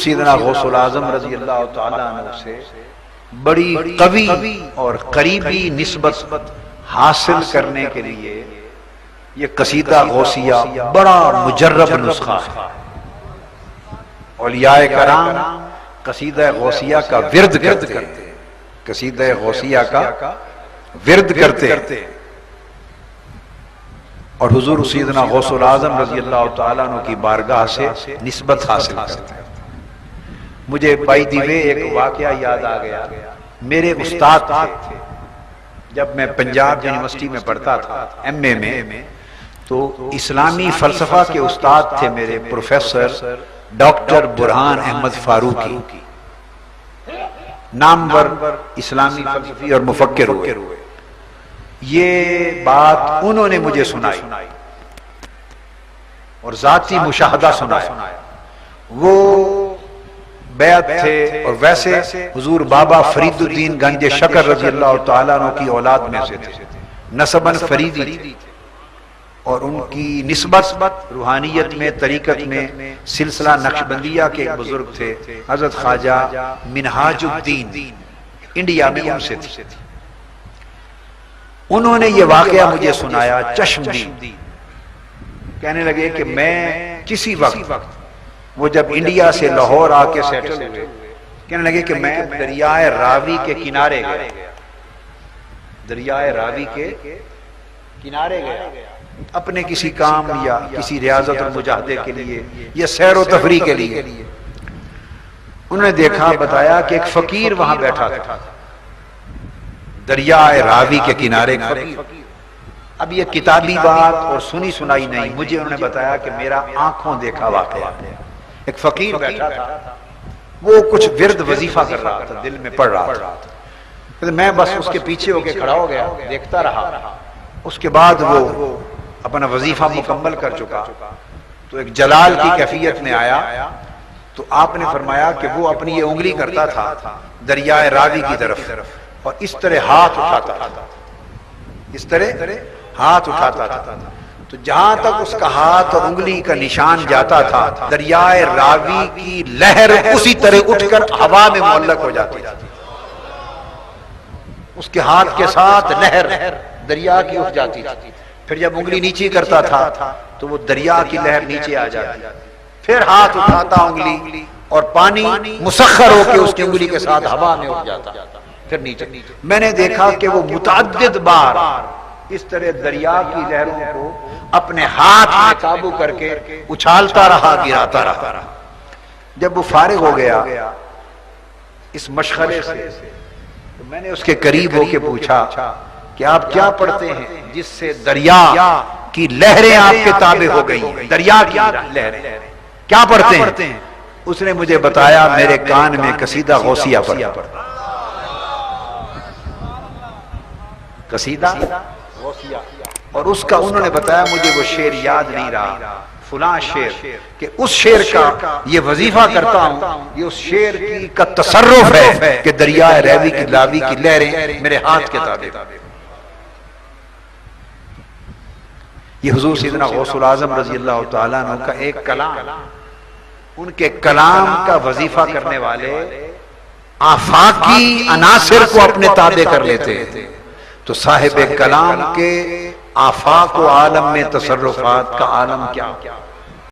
سیدنا غوث العظم رضی اللہ تعالیٰ عنہ سے بڑی قوی اور قریبی نسبت حاصل کرنے کے لیے یہ قصیدہ غوثیہ بڑا مجرب نسخہ ہے۔ اولیاء کرام قصیدہ غوثیہ کا ورد کرتے ہیں، قصیدہ غوثیہ کا ورد کرتے ہیں، اور حضور سیدنا غوث العظم رضی اللہ تعالیٰ عنہ کی بارگاہ سے نسبت حاصل کرتے ہیں۔ مجھے بائی دی وے ایک واقعہ یاد آ گیا۔ میرے استاد تھے جب میں پنجاب یونیورسٹی میں پڑھتا تھا ایم اے میں، تو اسلامی فلسفہ کے استاد تھے میرے پروفیسر ڈاکٹر برہان احمد فاروقی، نامور اسلامی فلسفی اور مفکر ہوئے۔ یہ بات انہوں نے مجھے سنائی اور ذاتی مشاہدہ سنایا۔ وہ بیعت تھے اور ویسے حضور بابا فرید الدین گنج شکر رضی اللہ تعالیٰ عنہ کی اولاد میں سے تھے، نسباً فریدی تھے، اور ان کی نسبت روحانیت میں، طریقت میں سلسلہ نقشبندیہ کے ایک بزرگ تھے حضرت خواجہ منہاج الدین، انڈیا میں ان سے تھی۔ انہوں نے یہ واقعہ مجھے سنایا چشم دید، کہنے لگے کہ میں کسی وقت، وہ جب انڈیا سے لاہور آ کے سیٹل ہوئے، کہنے لگے کہ میں دریائے راوی کے کنارے گیا، دریائے راوی کے کنارے گیا اپنے کسی کام یا کسی ریاضت اور مجاہدے کے لیے یا سیر و تفریح کے لیے۔ انہوں نے دیکھا، بتایا کہ ایک فقیر وہاں بیٹھا تھا دریائے راوی کے کنارے۔ اب یہ کتابی بات اور سنی سنائی نہیں، مجھے انہوں نے بتایا کہ میرا آنکھوں دیکھا واقعہ۔ ایک فقیر بیٹھا تھا، وہ کچھ ورد وظیفہ کر رہا تھا، دل میں پڑھ رہا تھا، میں بس اس کے پیچھے ہو کے کھڑا ہو گیا، دیکھتا رہا۔ اس کے بعد وہ اپنا وظیفہ مکمل کر چکا تو ایک جلال کی کیفیت میں آیا، تو آپ نے فرمایا کہ وہ اپنی یہ انگلی کرتا تھا دریائے راوی کی طرف، اور اس طرح ہاتھ اٹھاتا تھا، اس طرح ہاتھ اٹھاتا تھا، تو جہاں تک اس کا ہاتھ اور انگلی کا نشان جاتا تھا دریائے راوی کی لہر اسی طرح اٹھ کر ہوا میں معلق ہو جاتی تھی۔ اس کے ہاتھ کے ساتھ لہر دریا کی اٹھ جاتی تھی، پھر جب انگلی نیچے کرتا تھا تو وہ دریا کی لہر نیچے آ جاتی، پھر ہاتھ اٹھاتا انگلی اور پانی مسخر ہو کے اس کی انگلی کے ساتھ ہوا میں اٹھ جاتا، پھر نیچے۔ میں نے دیکھا کہ وہ متعدد بار اس طرح دریا کی لہروں کو اپنے ہاتھ میں قابو کر کے اچھالتا رہا، گراتا رہا۔ جب وہ فارغ ہو گیا اس مشغلے سے، تو میں نے اس کے قریب ہو کے پوچھا کہ آپ کیا پڑھتے ہیں جس سے دریا کی لہریں آپ کے تابع ہو گئی؟ دریا کی لہریں کیا پڑھتے ہیں؟ اس نے مجھے بتایا میرے کان میں قصیدہ غوثیہ پڑھتا، قصیدہ غوثیہ، اور اس کا انہوں نے بتایا مجھے وہ شعر یاد نہیں رہا، فلاں شعر، کہ اس شعر کا یہ وظیفہ کرتا ہوں، یہ اس شعر کا تصرف ہے کہ دریائے راوی کی لاوی کی لہریں میرے ہاتھ کے تابع۔ یہ حضور سیدنا غوث العظم رضی اللہ تعالیٰ عنہ کا ایک کلام، ان کے کلام کا وظیفہ کرنے والے آفاقی عناصر کو اپنے تابع کر لیتے ہیں، تو صاحب کلام کے آفاق و عالم میں تصرفات کا عالم کیا؟